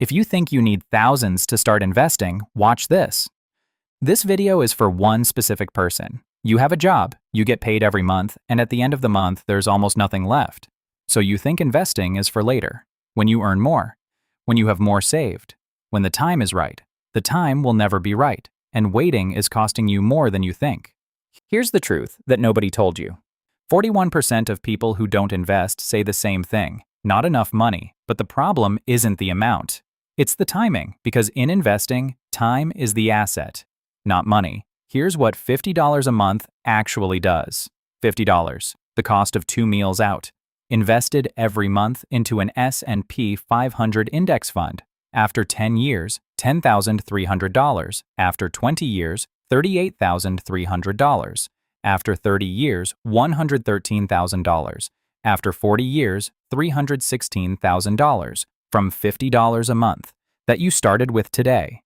If you think you need thousands to start investing, watch this. This video is for one specific person. You have a job, you get paid every month, and at the end of the month, there's almost nothing left. So you think investing is for later, when you earn more, when you have more saved, when the time is right. The time will never be right, and waiting is costing you more than you think. Here's the truth that nobody told you. 41% of people who don't invest say the same thing. Not enough money, but the problem isn't the amount. It's the timing, because in investing, time is the asset, not money. Here's what $50 a month actually does. $50, the cost of 2 meals out, invested every month into an S&P 500 index fund. After 10 years, $10,300. After 20 years, $38,300. After 30 years, $113,000. After 40 years, $316,000 from $50 a month that you started with today.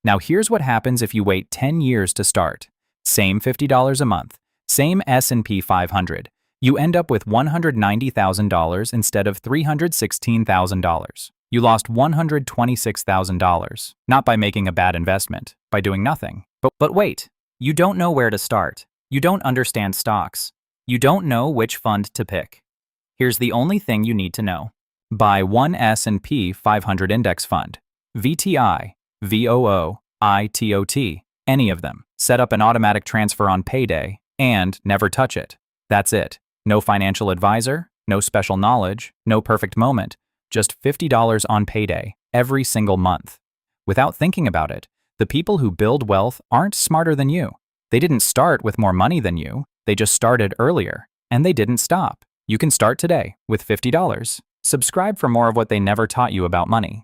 Now here's what happens if you wait 10 years to start. Same $50 a month, same S&P 500. You end up with $190,000 instead of $316,000. You lost $126,000, not by making a bad investment, by doing nothing. But wait, you don't know where to start. You don't understand stocks. You don't know which fund to pick. Here's the only thing you need to know. Buy one S&P 500 index fund, VTI, VOO VTI, any of them. Set up an automatic transfer on payday, and never touch it. That's it. No financial advisor, no special knowledge, no perfect moment, just $50 on payday, every single month. Without thinking about it, the people who build wealth aren't smarter than you. They didn't start with more money than you, they just started earlier, and they didn't stop. You can start today with $50. Subscribe for more of what they never taught you about money.